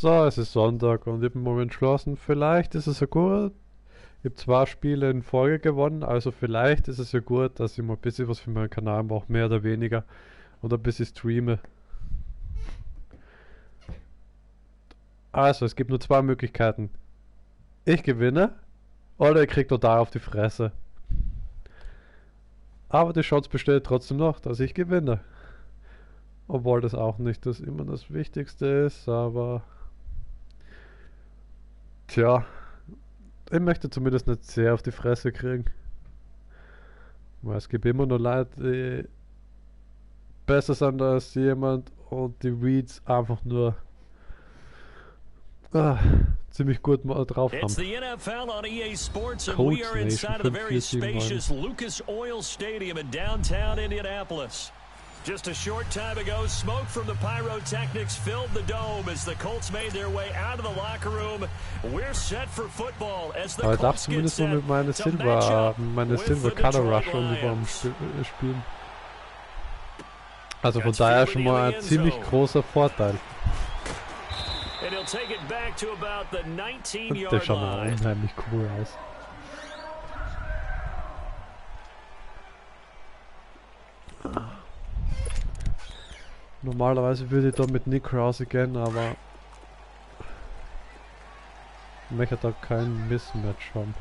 So, es ist Sonntag und ich habe mir entschlossen, vielleicht ist es ja gut. Ich habe 2 Spiele in Folge gewonnen, also vielleicht ist es ja gut, dass ich mal ein bisschen was für meinen Kanal mache, mehr oder weniger. Oder ein bisschen streame. Also, es gibt nur 2 Möglichkeiten. Ich gewinne oder ich krieg total auf die Fresse. Aber die Chance besteht trotzdem noch, dass ich gewinne. Obwohl das auch nicht das immer das Wichtigste ist, aber... Tja, ich möchte zumindest nicht sehr auf die Fresse kriegen. Weil es gibt immer nur Leute, die besser sind als jemand und die Reads einfach nur ziemlich gut mal drauf haben. It's the NFL on EA Sports and Coach we are inside of the very spacious Lucas Oil Stadium in downtown Indianapolis. Just a short time ago, smoke from the pyrotechnics filled the dome as the Colts made their way out of the locker room. We're set for football as the Colts get set mit meiner Silver Color Rush Uniform spielen. Also von daher schon mal ein ziemlich großer Vorteil. Der schaut mal unheimlich cool aus. Normalerweise würde ich da mit Nick rausgehen, aber ich möchte da kein Mismatch haben.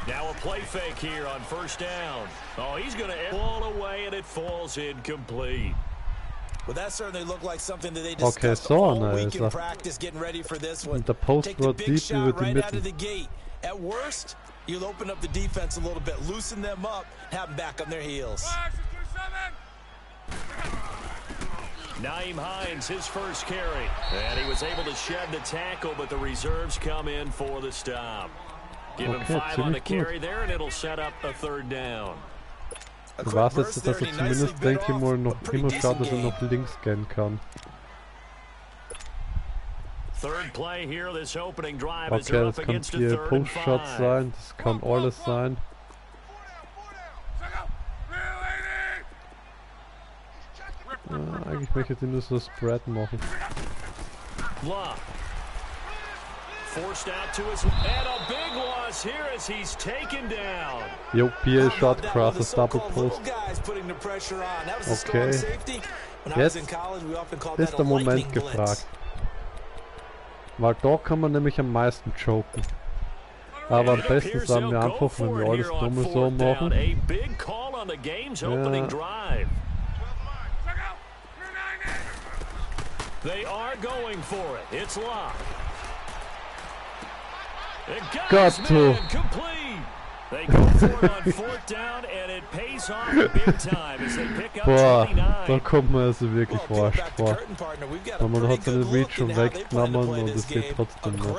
Now a play fake here on first down. Oh, he's going to ball away and it falls incomplete. Well, that certainly looked like something that they discussed all week in er. practice, getting ready for this one. Und der Post Take the wird big deep shot über die right out Mitte. of the gate. At worst, you'll open up the defense a little bit, loosen them up, have them back on their heels. Naeem Hines, his first carry. And he was able to shed the tackle, but the reserves come in for the stop. Give him 5 on the carry there, and it'll set up a third down. Du warst jetzt, dass er zumindest, denke ich mal, noch immer schaut, dass er noch links gehen kann. Okay, das kann hier Post-Shot sein, das kann alles sein. Eigentlich möchte ich nur so Spread machen. Jo, hier ist Shot Crosses, Double Post. Okay, jetzt ist der Moment gefragt. Weil da kann man nämlich am meisten choken. Aber am besten sagen wir einfach, wenn wir alles dumme so machen. Ja. They are going for it. It's locked. Got to. Complete. They go for it on fourth down, and it pays off big time as they pick up 29. Da kommt man also wirklich verarscht vor. Aber man hat seine Reach schon weggenommen und es geht trotzdem noch.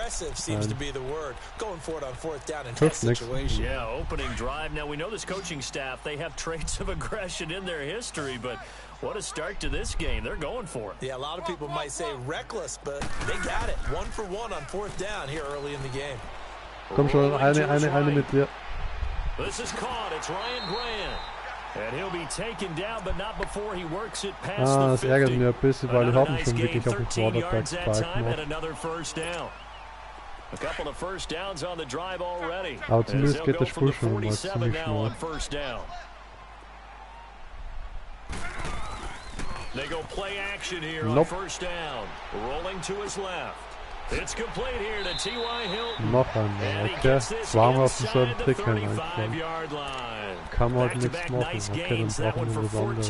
Hilft nichts. Yeah, opening drive. Now we know this coaching staff, they have traits of aggression in their history, but what a start to this game. They're going for it. Yeah, a lot of people might say reckless, but they got it. 1 for 1 on fourth down here early in the game. Komm schon, eine mit dir. This is caught. It's Ryan Grant. And he'll be taken down, but not before he works it past the 50. Das ärgert mich ein bisschen, weil ich habe ihn schon wirklich auf den Quarterback gemacht. A couple of first downs on the drive already. Aber zumindest geht der Spiel schon mal ziemlich schnell. They go play action here on first down. Rolling to his left. It's complete here to T.Y. Hilton. Noch einmal, okay. Zweimal auf so einen Trick hineingefallen. Kann man halt nichts machen. Okay, dann brauchen wir was anderes.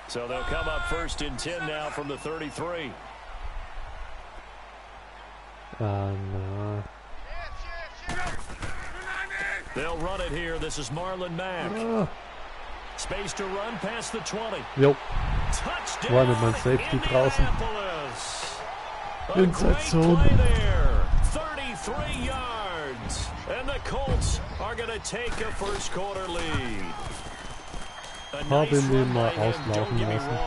So they'll come up first and 10 now from the 33. No. They'll run it here. This is Marlon Mack. Space to run past the 20. Jo. War mit meinem Safety draußen. Inside Zone. 33 yards. And the Colts are going to take a first quarter lead. Habe ihn mal auslaufen lassen.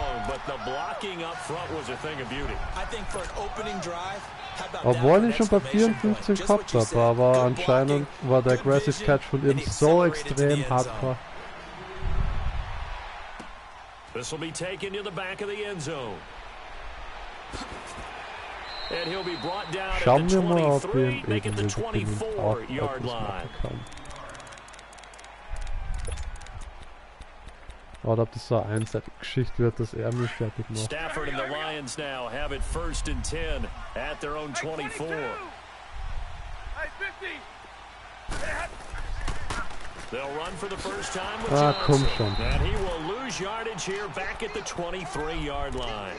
Obwohl ich schon bei 54 gehabt habe, aber anscheinend war der Aggressive Catch von ihm so extrem hardcore. This will be taken to the back of the end zone. And he'll be brought down at the 23, making the 24-yard line. Oder ob das so eine einseitige Geschichte wird, dass er mich fertig macht. Stafford and the Lions now have it 1st and 10 at their own 24. They'll run for the first time with Johnson. And he will lose yardage here back at the 23-yard line.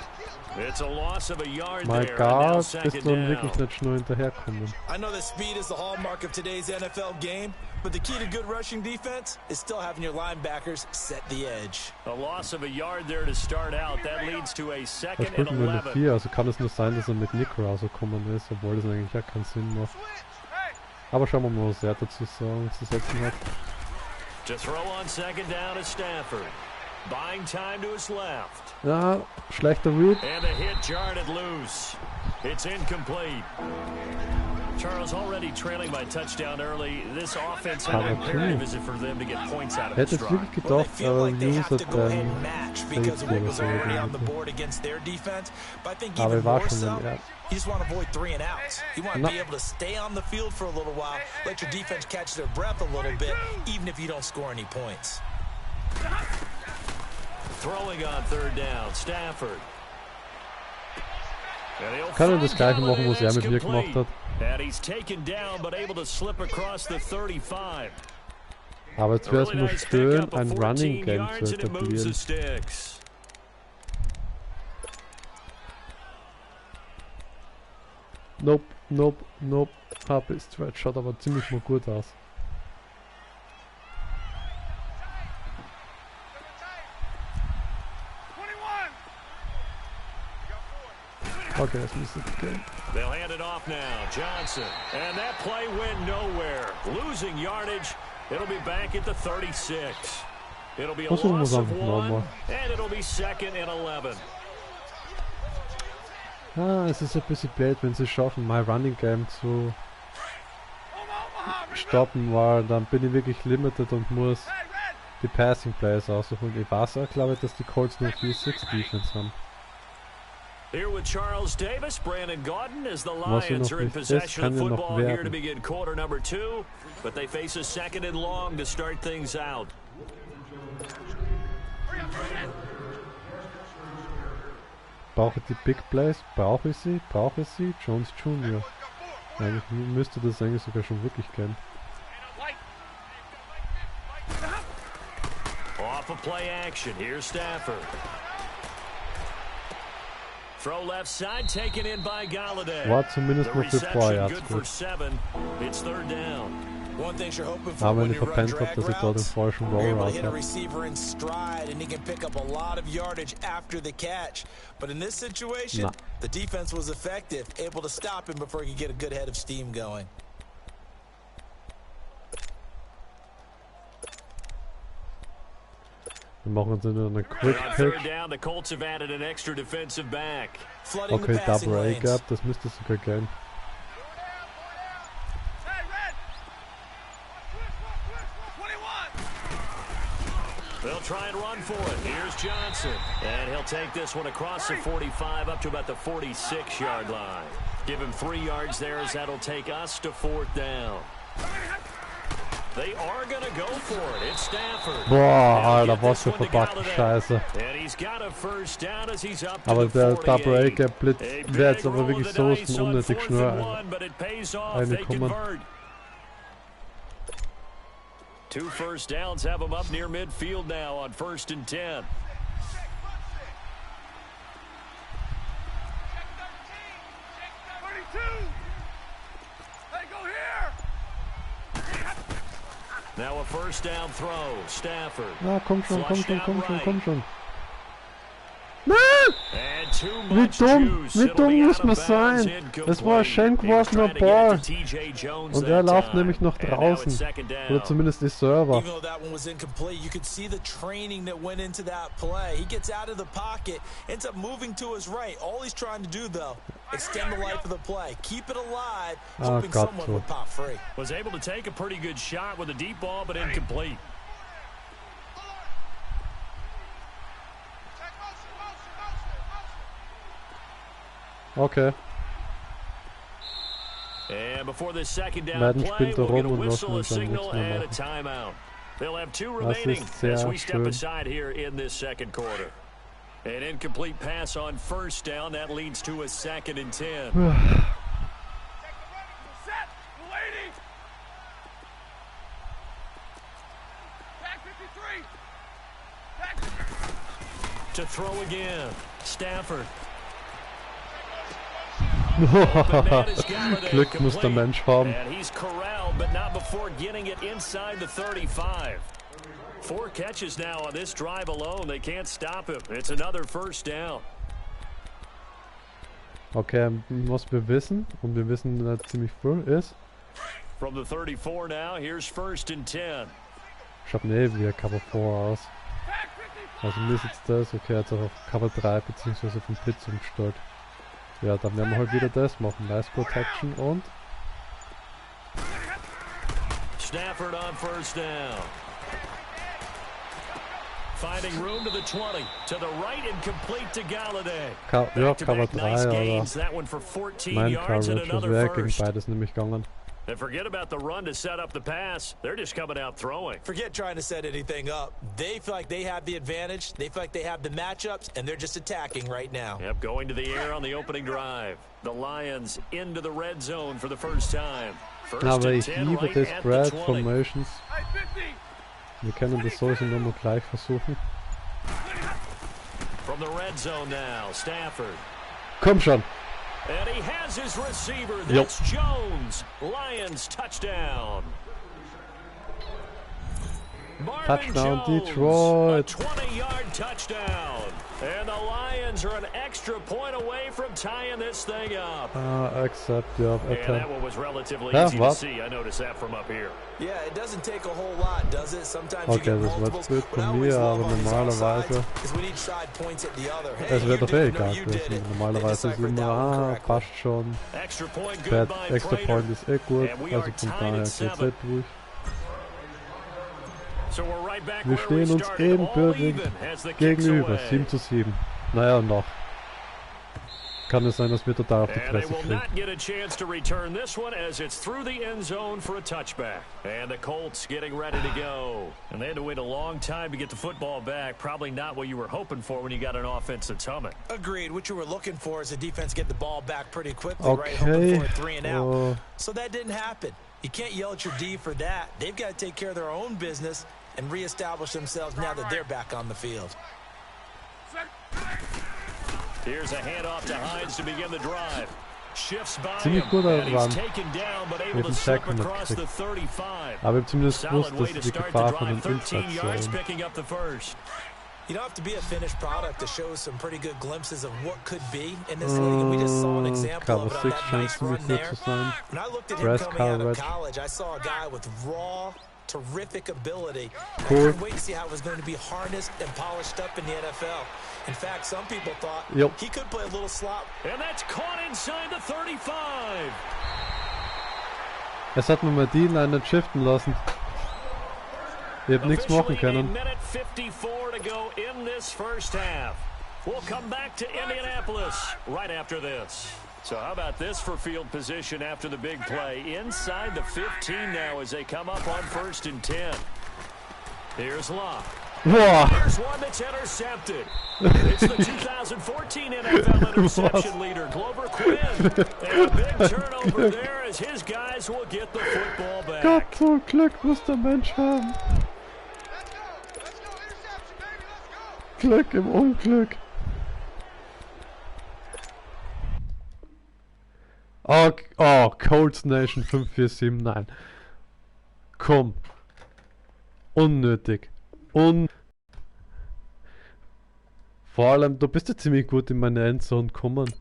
It's a loss of a yard My there. God, bist du wirklich nicht schnell hinterherkommen. I know that speed is the hallmark of today's NFL game, but the key to good rushing defense is still having your linebackers set the edge. A loss of a yard there to start out. That leads to a 2nd and 11. 4, also kann es nur sein, dass er mit Nick rausgekommen ist, obwohl das eigentlich ja keinen Sinn macht. Aber schauen wir mal, was er dazu zu setzen hat. To throw on 2nd down is Stafford. Buying time to his left. Ja, schlechter Read. And the hit jarred it loose. It's incomplete. Charles already trailing by touchdown early. This offense, how imperative is it for them to get points out of this drive? Hätte es wirklich gedacht, News hat aber er war schon dann, You just want to avoid 3 and outs. You want to be able to stay on the field for a little while, let your defense catch their breath a little bit, even if you don't score any points. Throwing on 3rd down, Stafford. Kann er das gleiche machen, was er mit mir gemacht hat. And he's taken down, but able to slip across the 35. Aber jetzt wäre es nur schön, ein Running Game zu etablieren. Nope, nope, nope. Bis zweit schaut aber ziemlich mal gut aus. Okay, das müsste gehen. They'll hand it off now. Johnson. And that play went nowhere. Losing yardage. It'll be back at the 36. It'll be a loss of 1. And it'll be 2nd and 11. Ah, es ist ein bisschen blöd, wenn sie schaffen, mein Running Game zu stoppen, weil dann bin ich wirklich limited und muss die Passing Plays aussuchen. Ich weiß auch, glaube ich, dass die Colts nur 4-6 Defense haben. Here with Charles Davis, Brandon Gaudin as the Lions are in possession of the football here to begin quarter number 2, but they face a 2nd and long to start things out. Brauche die Big Plays? Brauche ich sie? Jones Jr. Eigentlich müsste das eigentlich sogar schon wirklich gehen. Off of play action, here's Stafford. Throw left side, taken in by Galladay. War zumindest noch für 2 Yards gut. It's 3rd down. One thing you're hoping for Aber wenn when ich you run verpennt habe, drag dass ich dort den routes, falschen you're able to Roll-Route hit a habe. receiver in stride and he can pick up a lot of yardage after the catch. But in this situation, the defense was effective, able to stop him before he could get a good head of steam going. Wir machen uns nur einen Quick Pick. Okay, Double A Gap, das müsste sogar gehen. They'll try and run for it. Here's Johnson. And he'll take this one across the 45 up to about the 46-yard line. Give him 3 yards there as that'll take us to 4th down. They are going to go for it. It's Stafford. Boah, Alter, was für verpackte Scheiße. Aber der Double A Gap Blitz wäre jetzt aber wirklich so unnötig schnell reingekommen. 2 first downs have them up near midfield now on 1st and 10. Now a first down throw. Stafford. Ja, komm schon. Nein! Wie dumm muss man sein? Es war ein schön geworfener Ball. Und er läuft nämlich noch draußen. Oder zumindest die Server. Even though that one was incomplete, you could see the training that went into that play. He gets out of the pocket, ends up moving to his right. All he's trying to do, though, extend the life of the play. Keep it alive, hoping someone would pop free. Was able to take a pretty good shot with a deep ball, but incomplete. Okay. And before the second down Madden play, spielt da we'll get a rum und lassen whistle, a uns dann nichts signal, mehr and a machen. timeout. They'll have two Das remaining ist as sehr we step schön. aside here in this second quarter. An incomplete pass on first down. That leads to a 2nd and 10. To throw again. Stafford. Glück muss der Mensch haben. And he's corralled, but not before getting it inside the 35. 4 catches now on this drive alone. They can't stop him. It's another first down. Okay, was wir wissen, und wir wissen ziemlich viel, ist... From the 34 now, here's 1st and 10. Schaut mir wie ein Cover 4 aus. Also mir ist jetzt das, okay, jetzt auch auf Cover 3 bzw. vom Blitz umgestellt. Ja, dann werden wir halt wieder das machen. Nice Protection und... Stafford on 1st down. Finding room to the 20. To the right and complete to Galladay. Ja, Cover 3, nice aber gains. That one for 14 mein yards and Coverage ist another weg, gegen first. beides nämlich gegangen. And forget about the run to set up the pass. They're just coming out throwing. Forget trying to set anything up. They feel like they have the advantage. They feel like they have the matchups, and they're just attacking right now. Yep, going to the air on the opening drive. The Lions into the red zone for the first time. First Aber and ich 10 liebe right das at Spread the 20. Formations. Wir können das sowieso nochmal gleich versuchen. From the red zone now, Stafford. Komm schon! And he has his receiver. That's Jones. Lions touchdown. Touchdown, Jones, Detroit. a 20-yard touchdown. And the Lions are an extra point away from tying this thing up. Except, ja, And that one was relatively Ja, easy to was? see. I noticed that from up here. Yeah, it doesn't take a whole lot, does it? Sometimes you Okay, get das war multiples. jetzt blöd What I von always mir, love aber on these normalerweise... offsides is when each side points at the other. Hey, Es wäre you doch did eh it. No, egal you did gewesen. it. Normalerweise ist Deciphered that one immer, correctly. passt schon. Extra point, good Bad, by extra Prater. Point ist eh gut, And we also are von tied daher at geht's eh 7. durch. So we're right back Wir where we stehen uns started, all ebenbürtig even as the kicks gegenüber, away. 7:7. Naja, noch. Kann es sein, dass wir total auf die And they Fresse will kriegen. not get a chance to return this one as it's through the end zone for a touchback. And the Colts getting ready to go. And they had to wait a long time to get the football back. Probably not what you were hoping for when you got an offense that's humming. Agreed. What you were looking for is a defense get the ball back pretty quickly, right? Okay. Hoping for a 3 and out. Oh. So that didn't happen. You can't yell at your D for that. They've got to take care of their own business and reestablish themselves now that they're back on the field. Here's a handoff to Hines to begin the drive. Shifts by Ziemlich him, guter and he's Run. taken down, but able Mit to dem slip Tackle across the mitgekriegt. 35. Aber ich habe zumindest gewusst, Solid dass way to die start the Gefahr von drive. den 13 yards, Insatz picking up the first. You don't have to be a finished product to show some pretty good glimpses of what could be in this league, and we just saw an example of Cover it 6 on that scheint nice ziemlich run gut there. zu sein. When I looked at him Press coming out of coverage. college, I saw a guy with raw, terrific ability. Cool. I couldn't wait to see how it was going to be harnessed and polished up in the NFL. In fact, some people thought Yep. he could play a little slot. And that's caught inside the 35. Es hat mir mal die Line nicht shiften lassen. Ich hab nichts machen Officially, können. a minute 54 to go in this first half. We'll come back to Indianapolis right after this. So how about this for field position after the big play? Inside the 15 now as they come up on 1st and 10. Here's Locke. Boah! Here's one that's intercepted. It's the 2014 NFL interception leader, Glover Quinn. And a big turnover there as his guys will get the football back. Gott, so Glück muss der Mensch haben. Glück im Unglück. Oh, Colts Nation 547, nein. Komm. Unnötig. Vor allem, du bist ja ziemlich gut in meine Endzone gekommen.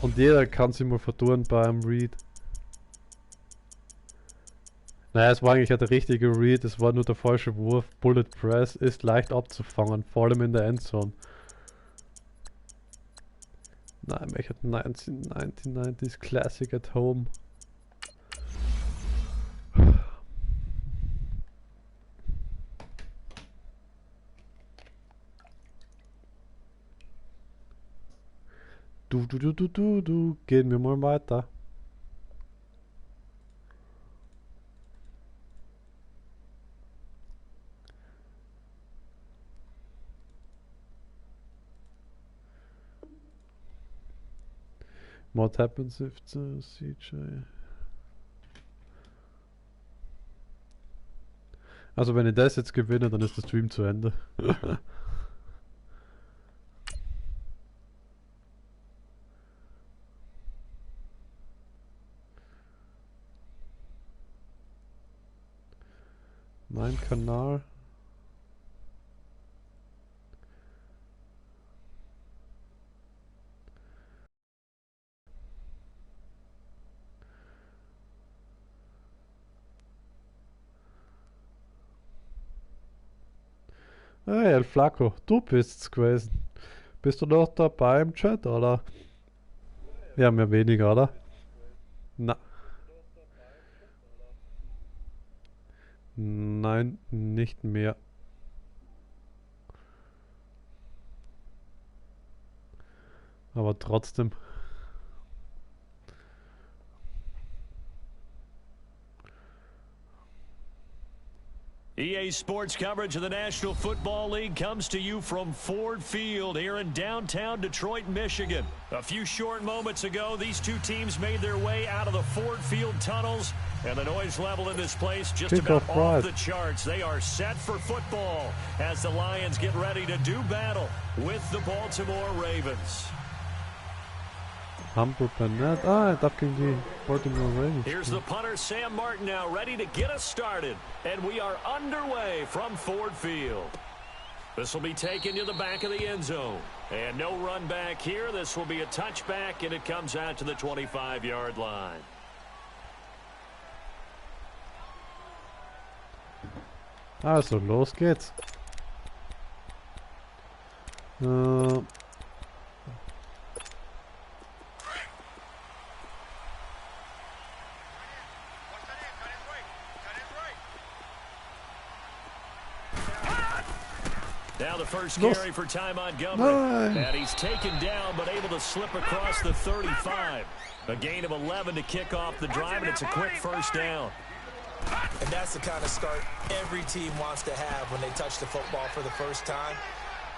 Und jeder kann sich mal verdurren beim Read. Naja, es war eigentlich ja der richtige Read, es war nur der falsche Wurf. Bullet Press ist leicht abzufangen, vor allem in der Endzone. Nein, ich hatte 1990s Classic at Home. Gehen wir mal weiter. What happens if the CJ... Also wenn ich das jetzt gewinne, dann ist der Stream zu Ende. Mein Kanal. Hey, El Flaco, du bist's gewesen. Bist du noch dabei im Chat, oder? Ja, mehr weniger, oder? Na. Nein, nicht mehr. Aber trotzdem. EA Sports coverage of the National Football League comes to you from Ford Field here in downtown Detroit, Michigan. A few short moments ago, these two teams made their way out of the Ford Field tunnels, and the noise level in this place just about off the charts. They are set for football as the Lions get ready to do battle with the Baltimore Ravens. Hamburg Net. Ah, er darf gegen die Baltimore Ravens. Here's the punter, Sam Martin, now ready to get us started. And we are underway from Ford Field. This will be taken to the back of the end zone. And no run back here. This will be a touchback, and it comes out to the 25-yard line. Also, los geht's. Now the first carry for Ty Montgomery. And he's taken down, but able to slip across the 35. A gain of 11 to kick off the drive, and it's a quick first down. And that's the kind of start every team wants to have when they touch the football for the first time.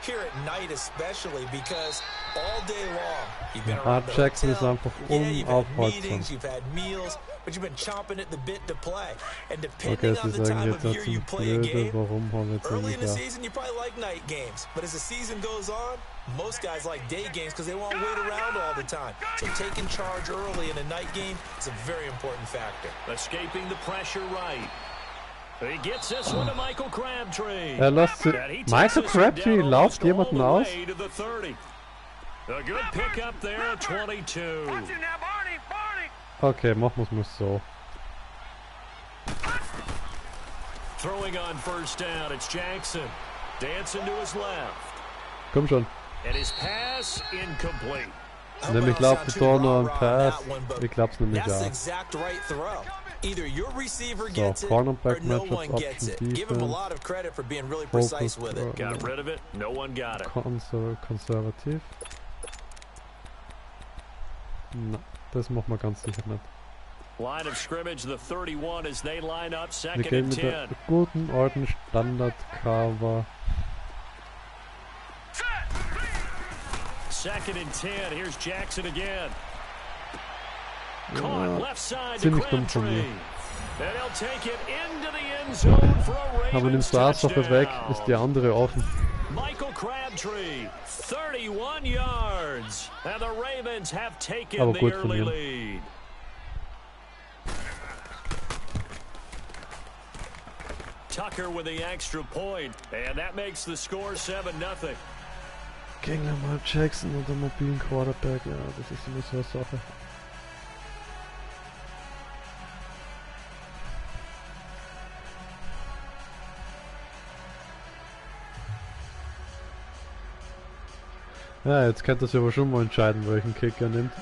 Here at night especially, because all day long you've been around the hotel, you've had meetings, you've had meals, but you've been chomping at the bit to play. And depending on the time of year you play a game, early in the season you probably like night games, but as the season goes on, most guys like day games because they won't wait around all the time. So taking charge early in a night game is a very important factor. Escaping the pressure right. He gets this one to Michael Crabtree. Lässt Michael Crabtree lauft jemanden aus. A good pick up there, 22. Okay, machen wir's mal so. Throwing on first down, it's Jackson. Dancing to his left. Komm schon. And his pass incomplete. Nämlich lauft die da noch ein Pass. Ich glaub's nämlich That's the auch. exact right throw. Either your receiver gets it cornerback or no matchups, one gets it. option Give him a defense. lot of credit for being really precise with it. Got rid of it. No one got it. Konservativ. Na, das machen wir ganz sicher nicht. Line of scrimmage, the 31 as they line up, Wir second gehen and mit 10. der guten alten Standard-Cover. Second and 10. Here's Jackson again. Caught left side to Ziemlich dumm von Crabtree. mir. And he'll take it into the end zone for a Aber Ravens nimmst du Arschloch weg, touchdown. ist die andere offen. Michael Crabtree, 31 yards. And the Ravens have taken Aber the gut von early ihm. lead. Tucker with the extra point. And that makes the score 7-0. Gegen mal Jackson oder mobilen Quarterback, ja, das ist immer so eine Sache. Ja, jetzt könnte es aber schon mal entscheiden, welchen Kick er nimmt.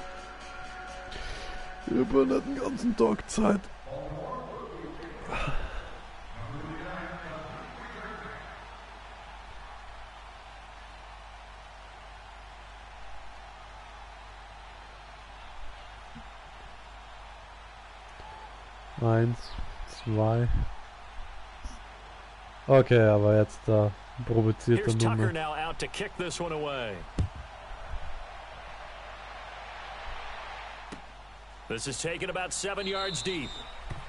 Ich habe nicht den ganzen Tag Zeit. 1, 2. Okay, aber jetzt da provoziert Here's er Tucker Nummer. now out to kick this one away. This is taken about 7 yards deep.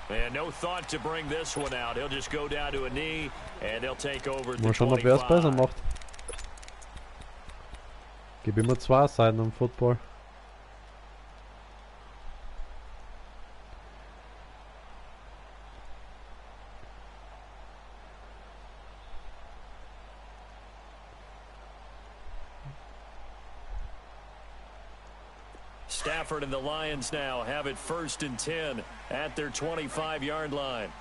And no thought to bring this one out. He'll just go down to a knee and they'll take over at the Mal schauen, ob er es besser 25. macht. Gib immer 2 Seiten am Football. Stafford and the Lions now have it 1st and 10 at their 25-yard line.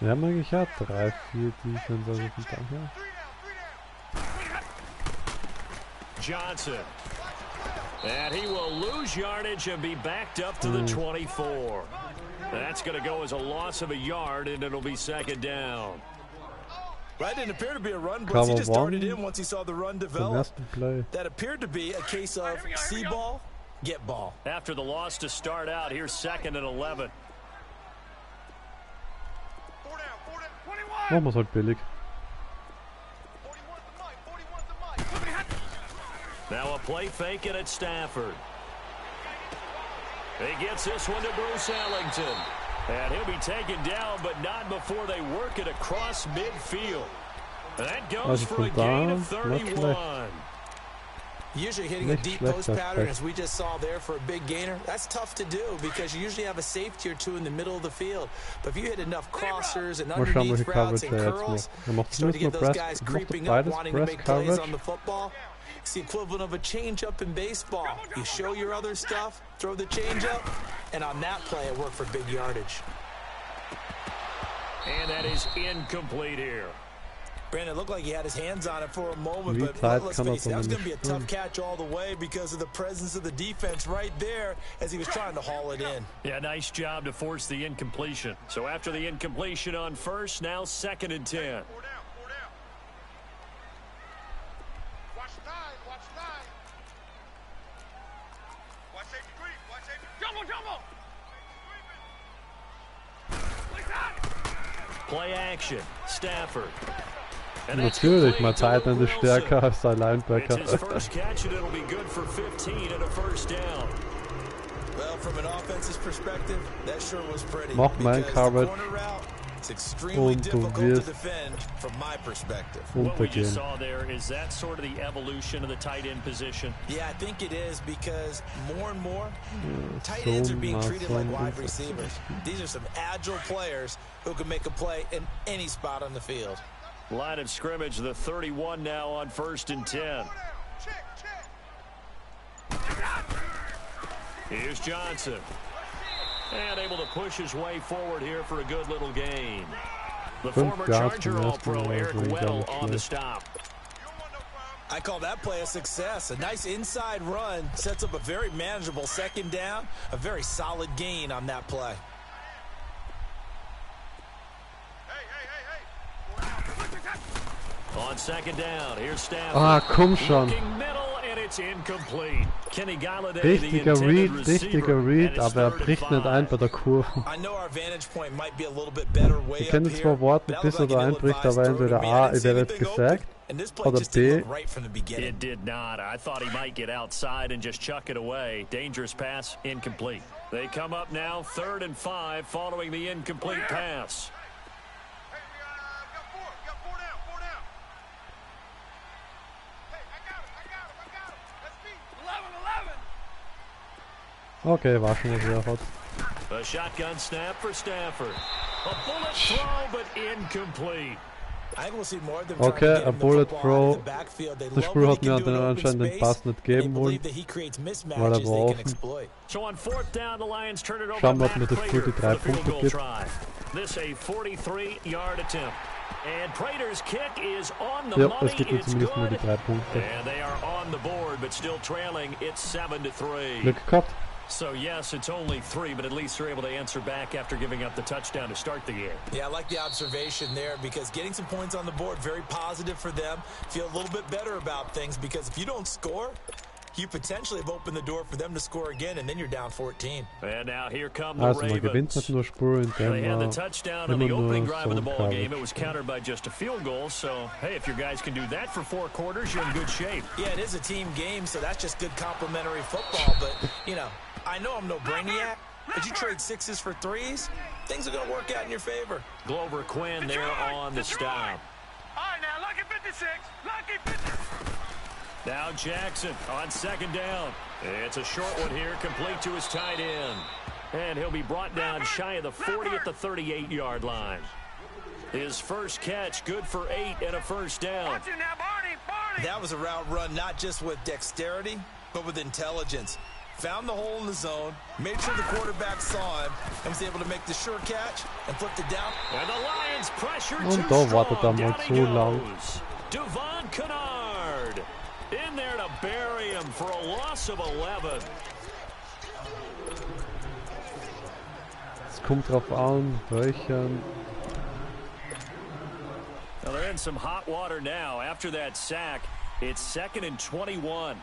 Wir haben eigentlich ja 3, 4 Defense, also von daher. Johnson. And he will lose yardage and be backed up to the 24. That's going to go as a loss of a yard, and it'll be 2nd down. Right, didn't appear to be a run blitz. He just darted in once he saw the run develop. Play. That appeared to be a case of see ball, get ball. After the loss to start out, here's 2nd and 11. Machen wir es halt billig. Now a play fake it at Stafford. He gets this one to Bruce Ellington. And he'll be taken down, but not before they work it across midfield. That goes for a gain of 31. Usually hitting a deep post pattern, as we just saw there, for a big gainer, that's tough to do because you usually have a safety or two in the middle of the field. But if you hit enough crossers and underneath routes and curls, you start to get those guys creeping up, wanting to make plays on the football. It's the equivalent of a change-up in baseball. You show your other stuff, throw the change-up, and on that play, it worked for big yardage. And that is incomplete here. Brandon, it looked like he had his hands on it for a moment, but let's face it, that was going to be a tough catch all the way because of the presence of the defense right there as he was trying to haul it in. Yeah, nice job to force the incompletion. So after the incompletion on 1st, now 2nd and 10. Play action, Stafford. Natürlich, mal Zeit an ist stärker als sein Linebacker. It's his first catch and it'll be good for 15 and a 1st down. Well, from an offensive perspective, that sure was pretty. Mach mein Coverage. It's extremely difficult to defend from my perspective. What we just saw there, is that sort of the evolution of the tight end position? Yeah, I think it is because more and more tight ends are being treated like wide receivers. These are some agile players who can make a play in any spot on the field. Line of scrimmage, the 31 now on 1st and 10. Here's Johnson. And able to push his way forward here for a good little gain. The former Charger All-Pro Eric Weddle on the stop. I call that play a success. A nice inside run sets up a very manageable 2nd down. A very solid gain on that play. On 2nd down, here's Stafford. Ah, komm schon. Richtiger Read, aber er bricht nicht ein bei der Kurve. Wir können zwar warten, bis er da einbricht, aber entweder A, er wird jetzt gesackt, oder B. It did not. I thought he might get outside and just chuck it away. Dangerous pass, incomplete. They come up now, 3rd and 5, following the incomplete pass. Okay, war schon, was er hat. A shotgun snap for Stafford. A bullet throw, but incomplete. Okay, a bullet throw. Das Spiel hat mir anscheinend den Pass nicht geben wollen, weil er war offen. Schauen wir, ob mir das Spiel die 3 Punkte gibt. Ja, es gibt mir zumindest nur die 3 Punkte. Glück gehabt. So, yes, it's only 3, but at least they're able to answer back after giving up the touchdown to start the game. Yeah, I like the observation there because getting some points on the board, very positive for them. Feel a little bit better about things because if you don't score, you potentially have opened the door for them to score again, and then you're down 14. And now here come the Also man gewinnt Ravens. nicht nur Spiele, indem They had the man touchdown on immer the opening nur drive of the so ball game. It Coverage. was countered by just a field goal. So, hey, if your guys can do that for 4 quarters, you're in good shape. Yeah, it is a team game, so that's just good complimentary football. But, you know I'm no brainiac, but you trade 6s for 3s, things are going to work out in your favor. Glover Quinn there on the stop. All right, now, lucky 56. Lucky 56. Now Jackson on 2nd down. It's a short one here, complete to his tight end. And he'll be brought down shy of the 40 at the 38-yard line. His first catch, good for 8 and a first down. Watch it now, Barney. That was a route run not just with dexterity, but with intelligence. Found the hole in the zone, made sure the quarterback saw him, and was able to make the sure catch and flipped it down. And the Lions pressure Und too da strong. wartet er mal Down he zu lang. goes. Devon Kennard in there to bury him for a loss of 11. Es kommt drauf an, welchen. Well, they're in some hot water now. After that sack, it's 2nd and 21.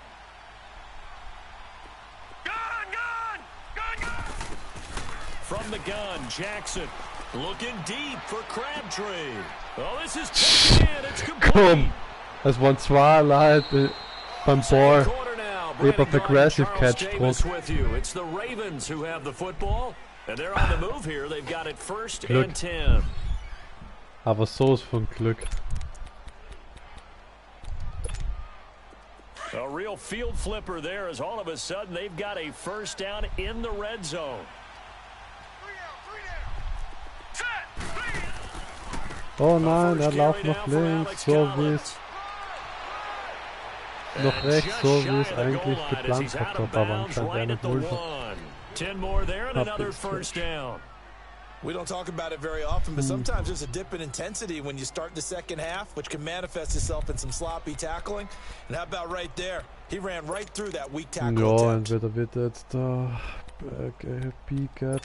From the gun, Jackson looking deep for Crabtree. Oh, this is taken in. It's complete. Komm, es waren zwei Leute beim Ball. Ich hab aggressive catch gedruckt. With you. It's the Ravens who have the football, and they're on the move here. They've got it 1st Glück. and 10. Aber so's von Glück. A real field flipper there, as all of a sudden they've got a first down in the red zone. Oh nein, er läuft nach links, so wie es nach rechts, so wie es eigentlich geplant gehabt habe, aber anscheinend er nicht wollte. 10 more there and another first down. We don't talk about it very often, but sometimes there's a dip in intensity when you start the second half, which can manifest itself in some sloppy tackling. And how about right there? He ran right through that weak tackle Ja, attempt. entweder wird jetzt da B-Gap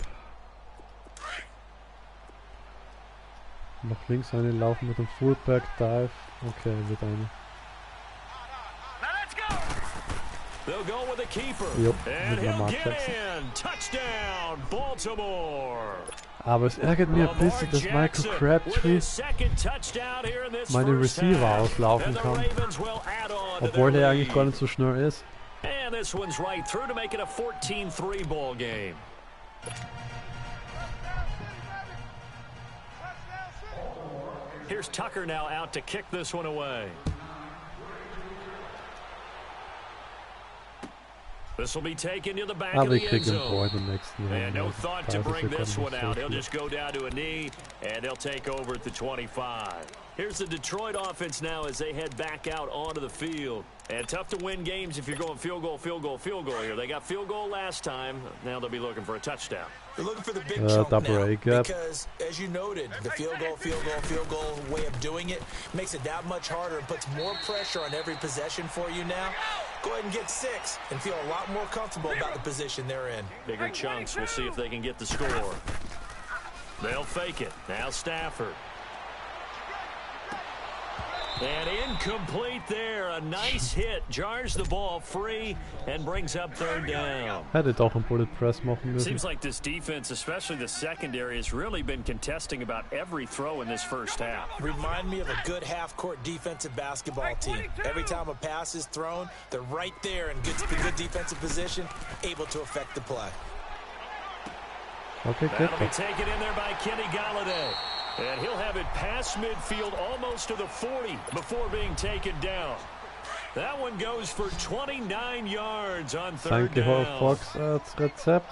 nach links laufen mit dem Fullback Dive. Okay, wird eine. Now let's go. They'll go with a keeper. Jupp, And mit he'll Lamar get Jackson. in. Touchdown, Baltimore. Aber es ärgert mich ein bisschen, dass Michael Crabtree meine Receiver auslaufen kann, obwohl er eigentlich gar nicht so schnell ist. And this one's right through to make it a 14-3 ball game. Here's Tucker now out to kick this one away. This will be taken to the back of Aber the ich end krieg ihn zone. vor den nächsten And no Jahren. thought to bring this one out. He'll just go down to a knee, and they'll take over at the 25. Here's the Detroit offense now as they head back out onto the field. And tough to win games if you're going field goal, field goal, field goal here. They got field goal last time. Now they'll be looking for a touchdown. They're looking for the big jump double now, A gap. because, as you noted, the field goal way of doing it makes it that much harder and puts more pressure on every possession for you now. Go ahead and get 6 and feel a lot more comfortable about the position they're in. Bigger chunks. We'll see if they can get the score. They'll fake it. Now Stafford. And incomplete there. A nice hit. Jars the ball free and brings up 3rd down. Hätte doch einen Bullet Press machen müssen. Seems like this defense, especially the secondary, has really been contesting about every throw in this first half. Remind me of a good half-court defensive basketball team. Every time a pass is thrown, they're right there in good defensive position, able to affect the play. Okay, That'll be geht. taken in there by Kenny Galladay. And he'll have it past midfield almost to the 40 before being taken down. That one goes for 29 yards on 3rd Danke, down. Fox, als Rezept.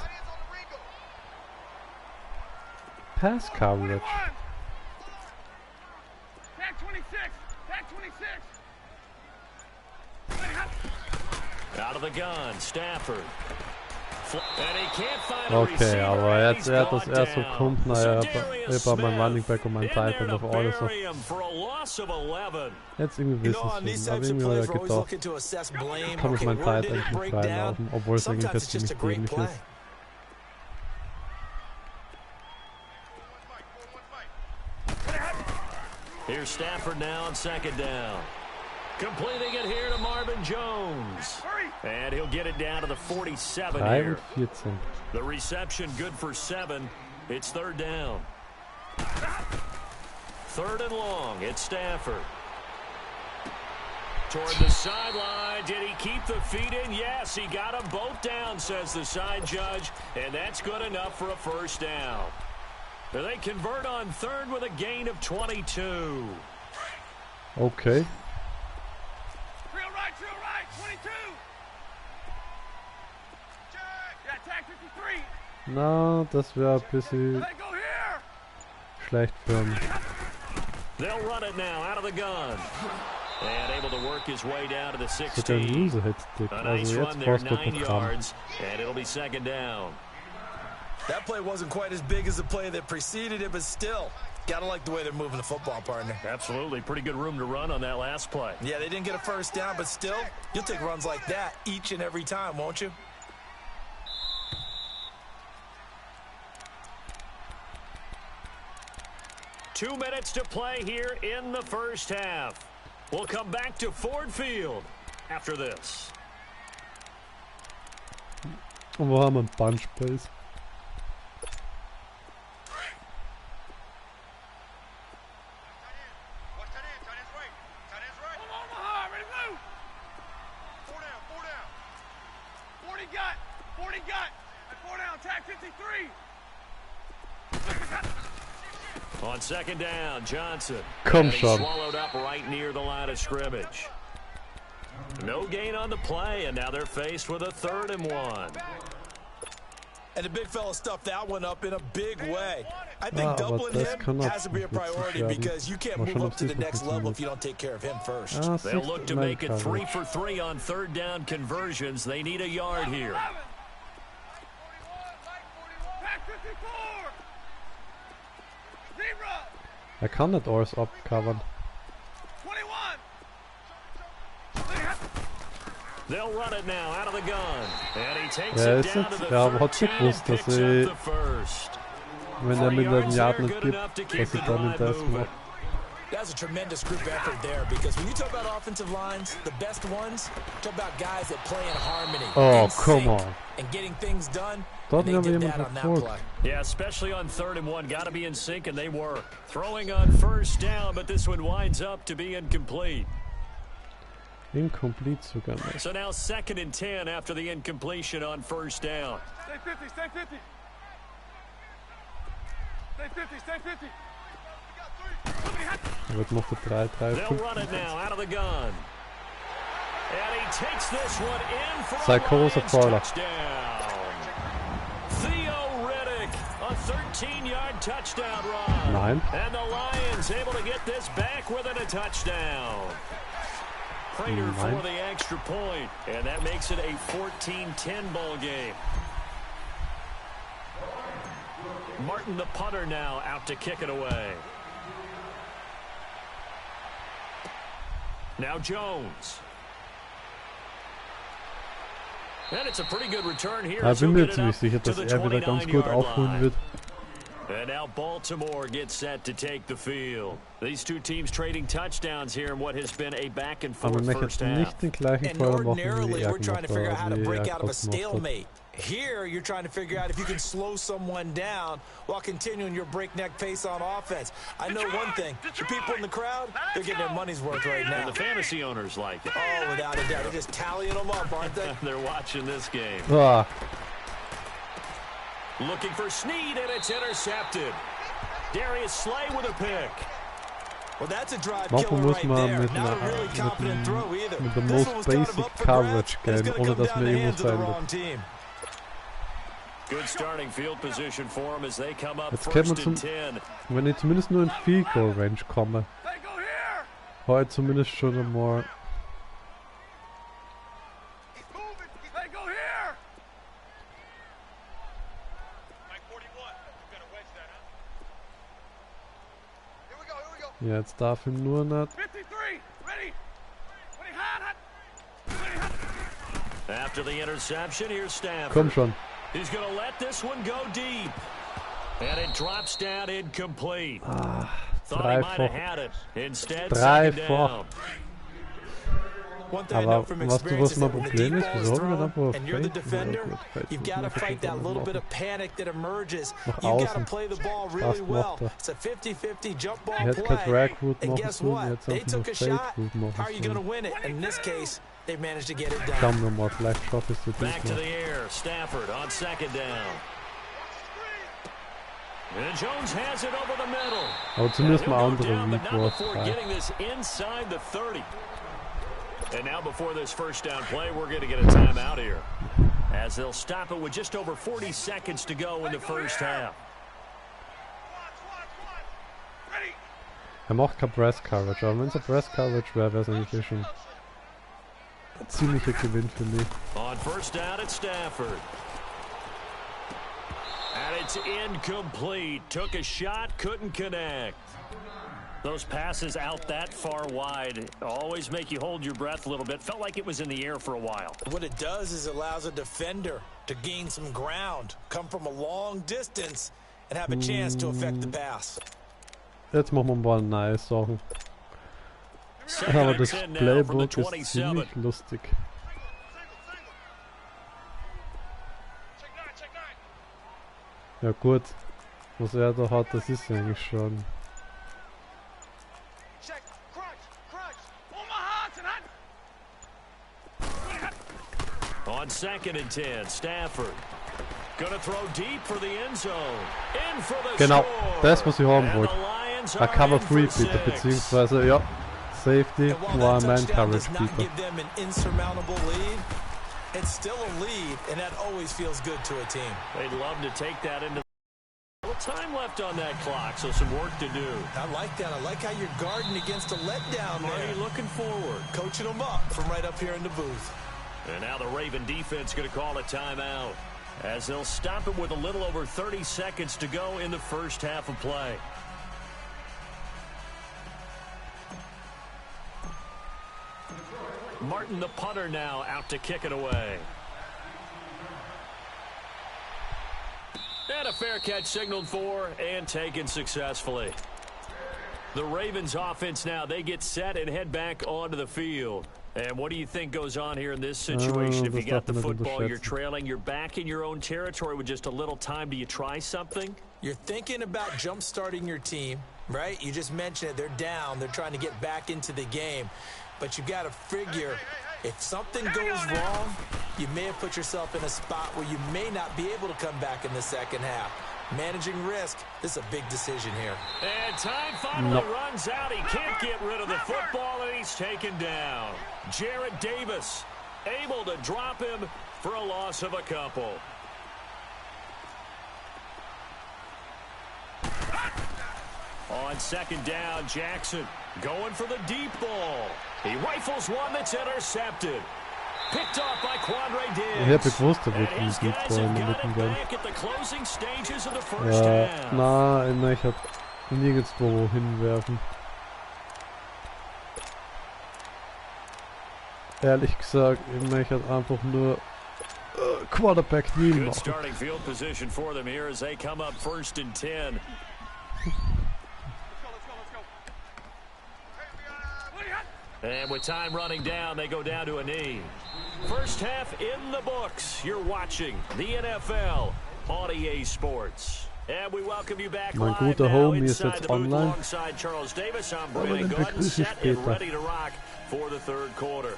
Pass coverage. Back 26. Back 26. Out of the gun, Stafford. And he can't find a Okay, receiver, aber and jetzt he's das gone erst so down. kommt, naja, Darius über mein Smith Running Back und mein in Tight there End to auf alles so. bury him for a loss of 11. Jetzt irgendwie You know, wissen on these sie, aber types of irgendwie plays, habe we're ich always gedacht, looking to assess blame. kann ich Okay, mein where Tight did End it nicht break down? reinlaufen, obwohl es eigentlich Sometimes jetzt it's just a ziemlich great dämlich play. ist. Here's Stafford now on 2nd down. Completing it here to Marvin Jones. And he'll get it down to the 47 here. 14. The reception good for 7. It's third down. Third and long. It's Stafford. Toward the sideline. Did he keep the feet in? Yes, he got them both down, says the side judge. And that's good enough for a first down. They convert on third with a gain of 22. Okay. Drill right, 22. Yeah, tag 53. Na, das wäre ein bisschen Let it go here. schlecht für ihn. They'll run it now out of the gun. And able to work his way down to the Sogar 16. Loser Headstick. A Also nice jetzt run there, brauchst du 9 Programm. yards, and it'll be second down. That play wasn't quite as big as the play that preceded it, but still, gotta like the way they're moving the football, partner. Absolutely. Pretty good room to run on that last play. Yeah, they didn't get a first down, but still, you'll take runs like that each and every time, won't you? Two minutes to play here in the first half. We'll come back to Ford Field after this. Und wo haben wir einen Bunch Pace? Omaha, ready to move. 40 gut. And 4 down, tag 53. On second down, Johnson. Komm And he's schon. swallowed up right near the line of scrimmage. No gain on the play, and now they're faced with a 3rd and 1. And the big fella stuffed that one up in a big way. I think aber doubling das him kann auch has to be a witzig priority werden. because you can't Mal move schauen, up ob to the diesmal next level funktioniert. if you don't take care of him first. Ah, They'll sixth look to man make it 3 coverage. for 3 on 3rd down conversions. They need a yard here. Tag 54. 0. Er kann nicht alles abcovern. 21. They'll run it now out of the gun. And he takes Ja, it ist down jetzt, to the ja, aber hat 13 sie and gewusst, dass picks up sie, the first. wenn er 3 mit den yards Yard there, nicht good gibt, enough to dass keep sie the dann nicht drive das moving. macht. That's a tremendous group effort there because when you talk about offensive lines, the best ones, talk about guys that play in harmony. Oh, in come sync, on. And getting things done. Dort And they haben wir did jemand that on that verfolgt. play. Yeah, especially on 3rd and 1. Got to be in sync, and they work. Throwing on first down, but this one winds up to be incomplete. Incomplete sogar nicht. So now 2nd and 10 after the incompletion on first down. Stay 50, stay 50. Stay 50, stay 50. Er wird noch der 3-3. They'll run it now out of the gun. And he takes this one in for Sei a großer Lions Fehler. touchdown. Theo Riddick, a 13-yard touchdown run. Nein. And the Lions able to get this back within a touchdown. Prater for Nein. the extra point, and that makes it a 14-10 ball game. Martin, the punter, now out to kick it away. Now Jones. And it's a pretty good return here. Ich bin He'll mir get it ziemlich up sicher, to dass the er wieder ganz gut 29-yard aufholen line. wird. And now Baltimore gets set to take the field. These two teams trading touchdowns here in what has been a back and Aber forth ich möchte first jetzt half. nicht den gleichen And Fehler machen, wie ordinarily, er we're trying to gemacht figure out how hat. to Wie break er out of a gerade gemacht hat. stalemate. Here, you're trying to figure out if you can slow someone down while continuing your breakneck pace on offense. I know one thing. The people in the crowd, they're getting their money's worth right And now. the fantasy owners like it. Oh, without a doubt. They're just tallying them up, aren't they? They're watching this game. Ah, Looking for Snead, and it's intercepted. Darius Slay with a pick. Well, that's a drive manchmal killer muss right man there. mit, Not a einer, really confident throw either. mit dem This most one was kind of basic up for grabs, coverage and it's gehen, gonna ohne come dass down mir the irgendwas hands of the verändert. wrong team. Good starting field position for him as they come up Jetzt käme man first zum, and 10. wenn ich zumindest nur in Field Goal Range komme, Hey, go here. heute zumindest schon einmal. He's moving. Hey, go here. Mike 41. You got to wedge that, huh? Here we go, here we go. Ja, jetzt darf ihm nur nicht. 53. Ready. Ready, hot, hot. Ready, hot. After the interception, here's Stafford. Komm schon. He's going to let this one go deep. And it drops down incomplete. Thought he might have Dreifach. had it. Instead, second Dreifach. down. One thing I Aber know from weißt du, experience was is mein that when the Problem deep ist? ball is Wieso haben wir dann thrown einfach and you're the Fake? defender, Gut, you've got to fight that little bit of panic that emerges. Nach You've got to außen. play the ball really Fast well. macht er. It's a 50-50 jump ball Ich hätte kein play. Drag Route And machen guess sollen, what? jetzt They einfach nur took a Fake shot. Route machen How are you going to sollen. win it? In this case, they managed to get it Schauen done. wir mal, vielleicht schaffe ich es Back to diesmal. the air. Stafford on second down. And Jones has it over the middle. Aber zumindest He'll mal go andere down, but Weak not Wars before frei. getting this inside the 30. And now before this first down play, we're going to get a timeout here, as they'll stop it with just over 40 seconds to go in the first half. Macht kein Press Coverage, aber wenn es ein Press Coverage wäre, wäre es eigentlich schon ein ziemlicher Gewinn für mich. On first down at Stafford. And it's incomplete. Took a shot, couldn't connect. Those passes out that far wide always make you hold your breath a little bit. Felt like it was in the air for a while. What it does is allows a defender to gain some ground, come from a long distance, and have a chance to affect the pass. Jetzt machen wir ein paar neue Sachen. Aber das Playbook ist ziemlich lustig. Ja gut, was er da hat, das ist eigentlich schon... On second and 10, Stafford. Gonna throw deep for the end zone. In for the Genau, score. das was ich haben And wollte. the Lions A are Cover in 3 for bitte, 6. beziehungsweise ja, Safety And while war that Man touchdown Coverage does not bitte. give them an insurmountable lead, it's still a lead, and that always feels good to a team. They'd love to take that into a little time left on that clock, so some work to do. I like that. I like how you're guarding against a letdown Marty there. looking forward. Coaching them up from right up here in the booth. And now the Raven defense going to call a timeout, as they'll stop it with a little over 30 seconds to go in the first half of play. Martin, the punter, now out to kick it away. And a fair catch signaled for and taken successfully. The Ravens offense now, they get set and head back onto the field. And what do you think goes on here in this situation? If you got the football, you're trailing, you're back in your own territory with just a little time. Do you try something? You're thinking about jump-starting your team, right? You just mentioned it. They're down. They're trying to get back into the game. But you got to figure, if something goes wrong, you may have put yourself in a spot where you may not be able to come back in the second half. Managing risk, this is a big decision here. And time finally runs out. He can't get rid of the football, and he's taken down. Jarrett Davis able to drop him for a loss of a couple. On second down, Jackson going for the deep ball. He rifles one that's intercepted. Picked off by Quandre Ich hab gewusst, er wird And einen his Deep guys Ball in have der got Mitte it gehen. back at the closing stages of the first half. Na, ich hab nirgendwo hinwerfen. Ehrlich gesagt, ich möchte einfach nur Quarterback Kneel Good machen. starting field position for them here as they come up first and 10. And with time running down, they go down to a knee. First half in the books. You're watching the NFL on EA Sports. And we welcome you back Mein live guter now Homie ist inside jetzt the booth online. alongside Charles Davis. I'm Aber Brandon den Gordon, begrüße ich set and später. ready to rock for the third quarter.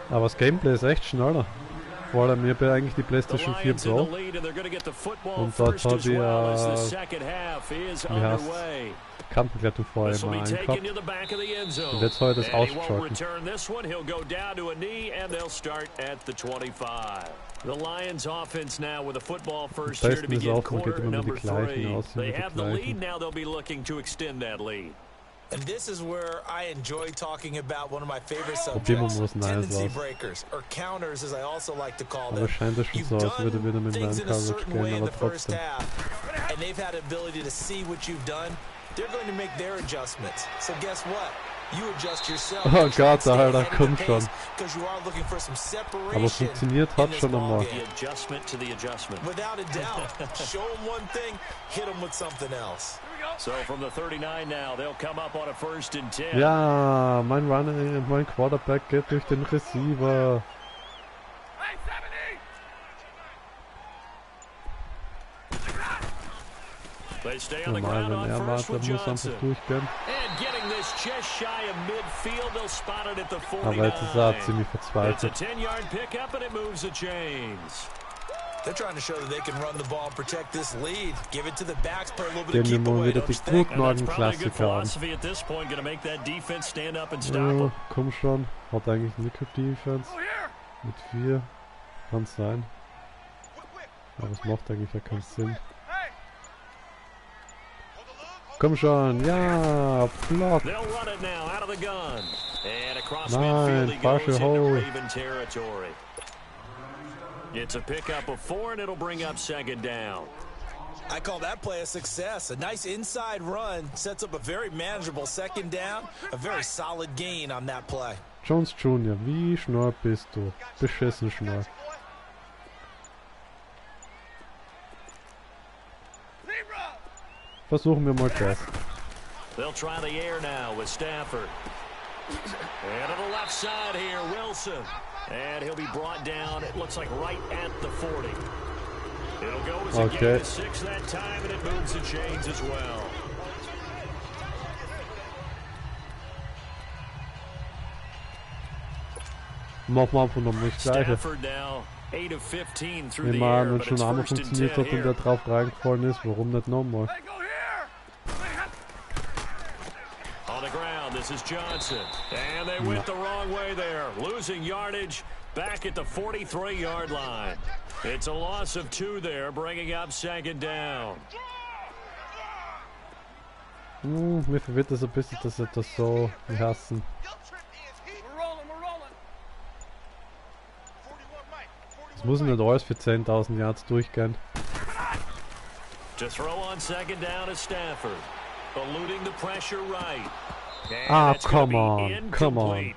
Aber das Gameplay ist echt schneller. Vor allem, ich habe ja eigentlich die PlayStation 4 Pro. Und dort habe ich wie heißt Kantenglättung vorher immer eingehabt. Und jetzt habe ich das ausgeschaltet. The Lions offense now with a football first Am here to besten ist begin auch, man geht quarter immer nur number die gleichen 3. aus, They immer die have the lead gleichen. now. They'll be looking to extend that lead. And this is where I enjoy talking about one of my favorite Probieren wir subjects, mal was Neues tendency aus. breakers, or counters as I also like to call Aber them. es scheint ja schon You've so, als würde done wieder mit Man things in a Coverage certain gehen, way in aber the first trotzdem. half, and and they've had the ability to see what you've done, they're going to make their adjustments. So guess what? You adjust yourself. Oh Gott, Alter, komm schon. Aber funktioniert hat schon einmal. Without a doubt. Show them one thing, hit them with something else. So from the 39 now, they'll come up on a 1st and 10. Ja, mein Quarterback geht durch den Receiver. They stay on the ground on first with Johnson. Durchgehen. And getting this just shy of midfield, they'll spot it at the 49. Aber jetzt ist er ziemlich verzweifelt. It's a 10-yard pickup and it moves the chains. They're trying to show that they can run the ball and protect this lead. Give it to the backs, play a little bit Gehen of wir keep mal away. wieder die guten alten Klassiker an. At this point, going to make that defense stand up and stop Ja, them. komm schon. Hat eigentlich eine gute Defense. Mit 4. Kann sein. Aber es macht eigentlich ja keinen Sinn. Komm schon, ja, Block. Nein, falsche Hole. It's a pickup of 4 and it'll bring up 2nd down. I call that play a success. A nice inside run sets up a very manageable 2nd down. A very solid gain on that play. Jones Jr., wie schnell bist du? Beschissen schnell. Versuchen wir mal das. They'll try the air now with Stafford. And to the left side here, Wilson. And he'll be brought down, it looks like right at the 40. It'll go as a gain of 6 that time, and it moves the chains as well. Machen wir einfach nochmal das Gleiche. Stafford now 8 of 15 through Ich the meine, air, wenn but schon it's einmal 1st and 10 funktioniert hat und here. der drauf reingefallen ist, warum nicht nochmal? On the ground, this is Johnson. And they went the wrong way there. Losing yardage back at the 43-yard line. It's a loss of 2 there, bringing up 2nd down. Mir verwirrt das ein bisschen, dass sie das so hassen. Es muss nicht alles für 10.000 Yards durchgehen. To throw on 2nd down is Stafford. Eluding the pressure right. Ah, come on, come on.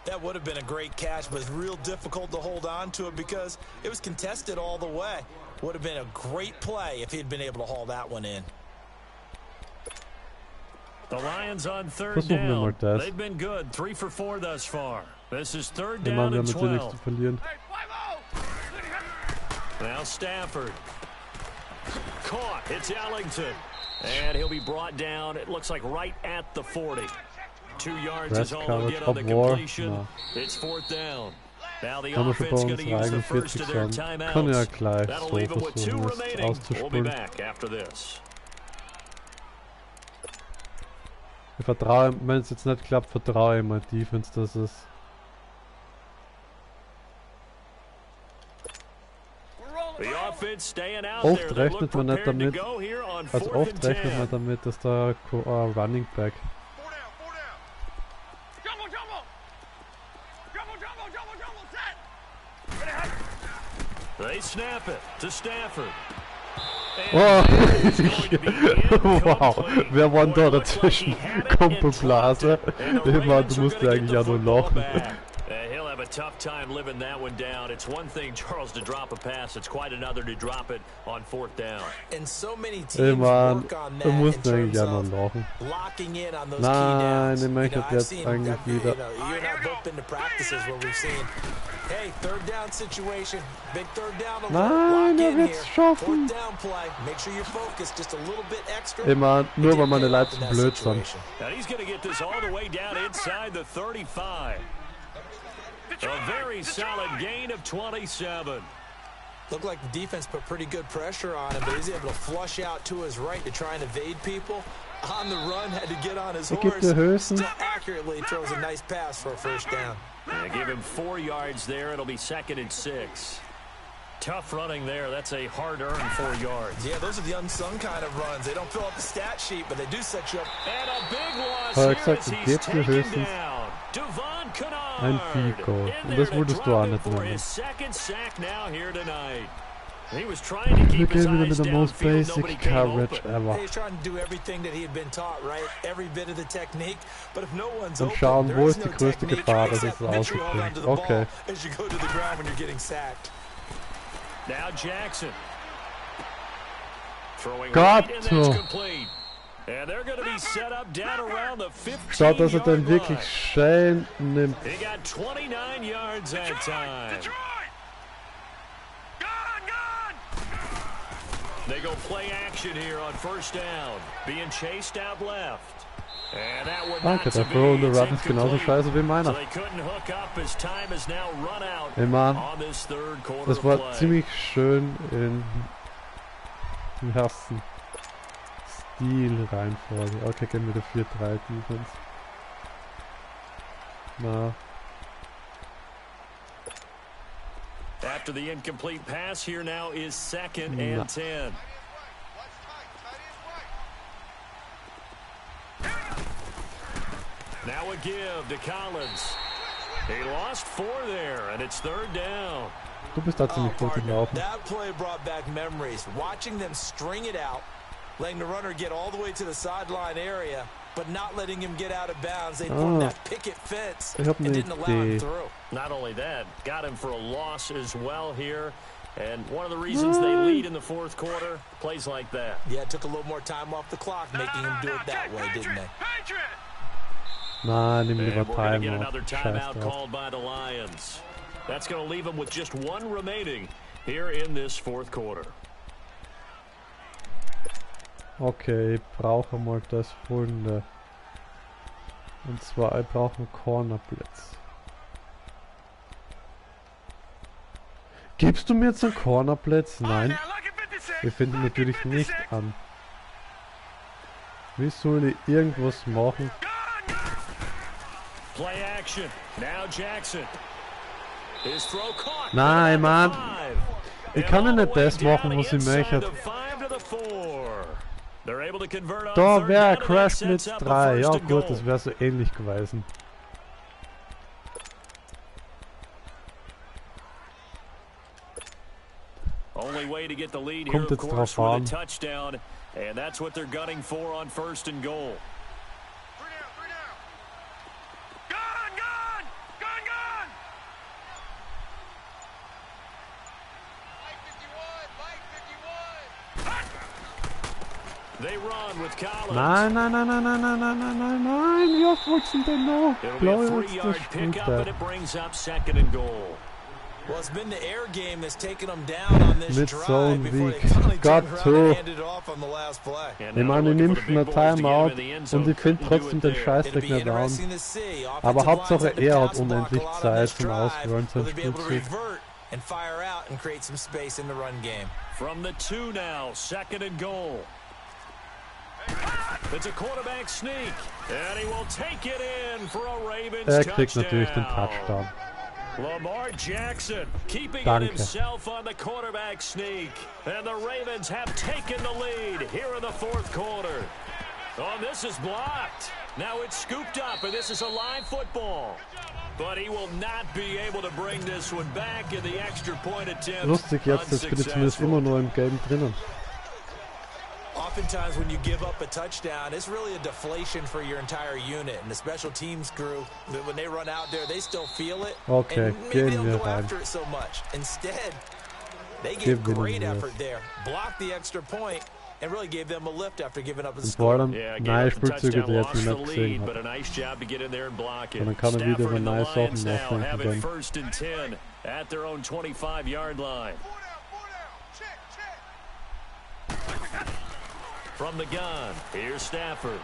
That would have been a great catch, but it's real difficult to hold on to it because it was contested all the way. Would have been a great play if he'd been able to haul that one in. The Lions on 3rd down. They've been good, 3 for 4 thus far. This is 3rd down and 12. Now Stafford. Caught. It's Ellington. And he'll be brought down, it looks like right at the 40. 2 yards is all he'll get on the completion. No. It's 4th down. Now the Kann man offense schon going bei to uns use the rein, first 40 of their sein. Kann ja timeouts. gleich That'll so leave them with 2 versuchen, es remaining. We'll be auszuspielen. back after this. Ich vertraue, wenn es jetzt nicht klappt, vertraue ich mein Defense, dass es... Oft rechnet man nicht damit, also oft rechnet man damit, dass der Running Back They snap it to Stafford. Oh, wow, wer war denn da dazwischen? Kumpelblase. Immer, du musst ja eigentlich auch nur lachen. He'll have a tough time living that one down. It's one thing, Charles, to drop a pass. It's quite another to drop it on 4th down. And so many teams Mann, work on du that musst in eigentlich terms auch of noch lachen. locking in on those Nein, key downs. ich möchte I've jetzt seen, eigentlich wieder. you and I both been to practices where we've seen, hey, 3rd down situation, big 3rd down alert, Nein, lock in wird's here, schaffen. 4th down play, make sure you're focused just a little bit extra. Immer, nur weil meine Leute zu blöd sind. And he's going to get this all the way down inside the 35. A very solid gain of 27. Looked like the defense put pretty good pressure on him, but he's able to flush out to his right to try and evade people. On the run, had to get on his horse. Still accurately throws a nice pass for a 1st down. They give him 4 yards there. It'll be 2nd and 6. Tough running there. That's a hard-earned 4 yards. Yeah, those are the unsung kind of runs. They don't fill up the stat sheet, but they do set you up. And a big loss here as he's taken down. Devon Kennard Ein Fico. Und das wolltest du auch nicht for nehmen. his 2nd sack now here tonight. He was trying to Wir keep his gehen wieder eyes mit der most downfield. Nobody basic came coverage open. ever. He's trying to do everything that he had been taught, right? Every bit of the technique. But if no one's Und open, schauen, there wo is ist no die größte technique Gefahr, dass except es make sure you hold on to rausspringt. the ball Okay. as you go to the ground when you're getting sacked. Now Jackson. Throwing Gott, right, and so. that's complete. And they're going to be set up down around the 15-yard Schaut, dass er den line. wirklich schön nimmt. He got 29 yards that time. Detroit! Gone, gone! They go play action here on first down. Being chased out left. And that would not Danke, to der be. Throw und der It's Run ist genauso incomplete. scheiße wie So meiner. they couldn't hook up as time has now run out Ey Mann, on this third quarter das of war play. ziemlich schön im ersten Stil Reihenfolge. Okay, gehen wir der 4-3 Defense. Na, After the incomplete pass, here now is second Na. and 10. Now a give to Collins. He lost 4 there, and it's third down. du bist da ziemlich gut im partner, Laufen. that play brought back memories. Watching them string it out, letting the runner get all the way to the sideline area, but not letting him get out of bounds. They formed that picket fence Ich hab and eine didn't allow him Idee. through. Not only that, got him for a loss as well here. And one of the reasons they lead in the fourth quarter, plays like that. Yeah, it took a little more time off the clock, making him do it that way, didn't they? Patriot! Na, nimm And lieber we're going to get Timeout. another Scheiß timeout drauf. called by the Lions. That's going to leave them with just 1 remaining here in this fourth quarter. Okay, ich brauche mal das Folgende. Und zwar, ich brauche einen Cornerblitz. Gibst du mir jetzt einen Cornerblitz? Nein, Now look at 56. wir finden Look at natürlich nicht 56. an. Wie soll ich irgendwas machen? Gone, gone! Play action. Now Jackson. His throw caught. Nein, Mann. 5. Ich kann ja And all nicht the way das machen, down was ich inside möchte. the 5 to the 4. They're able to convert on Da third wäre down, and that Crash sets mit up a 3. Ja first and gut, goal. das wäre so ähnlich gewesen. Only way to get the lead here, Kommt of jetzt course, drauf with an. a touchdown. And that's what they're gunning for on first and goal. 3 down. Gone, gone! Gone, gone! They run with Collins. Nein, nein, nein, nein, nein, nein, nein, nein, nein, nein, wie oft wolltest du denn noch? It'll be a Blau jetzt 3-yard der pickup, and Sprinter. it brings up second and goal. Well, it's been the air game that's taken them down on this Mit drive Zone before they Weak. finally Gott, turned around so. and handed it off on the last play. And Ich now meine, ich looking nimm for the schon ein big boys to get him Timeout in the end und zone. ich finde Couldn't do trotzdem it den there. Scheißdreck It'll be nicht down. interesting to see. Aber Offensive Hauptsache lines had to er hat pass block unendlich a lot on Zeit this zum drive. Ausführen, Will zum they be able to Spielzug. revert and fire out and create some space in the run game? From the 2 now, second and goal. It's a quarterback sneak, and he will take it in for a Ravens Kriegt natürlich den touchdown. Touchdown. Lamar Jackson keeping it Danke. himself on the quarterback sneak. And the Ravens have taken the lead here in the fourth quarter. Oh, this is blocked. Now it's scooped up, and this is a live football. But he will not be able to bring this one back in the extra point attempt. Lustig, jetzt bin ich zumindest immer nur im Game drinnen. Oftentimes when you give up a touchdown, it's really a deflation for your entire unit. And the special teams crew, when they run out there, they still feel it. Okay, and maybe gehen they wir don't go rein. after it so much. Instead, they Gewinnen gave great wir. effort there. Blocked the extra point and really gave them a lift after giving up a Und vor score. allem Yeah, gave neue up the Spielzüge, touchdown, die ich lost jetzt the noch nicht gesehen lead, but habe. a nice job to get in there and block it. Und dann kann er wieder Stafford and the neue Lions Sachen now have it nachdenken. first and 10 at their own 25-yard line. 4 down. Check, check. From the gun, here's Stafford.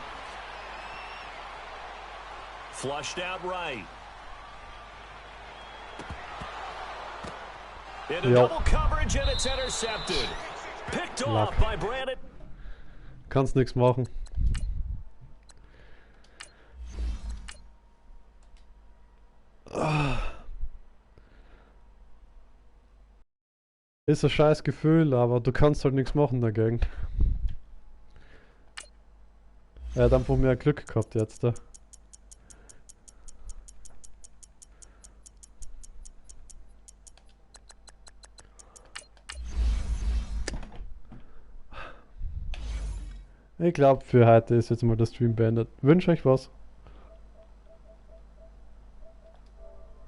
Flushed out right. Into Yep. double coverage, and it's intercepted. Picked off by Brandon. Kannst nichts machen. Ist ein scheiß Gefühl, aber du kannst halt nichts machen dagegen. Er hat einfach mehr Glück gehabt jetzt da. Ich glaube, für heute ist jetzt mal der Stream beendet. Wünsche euch was.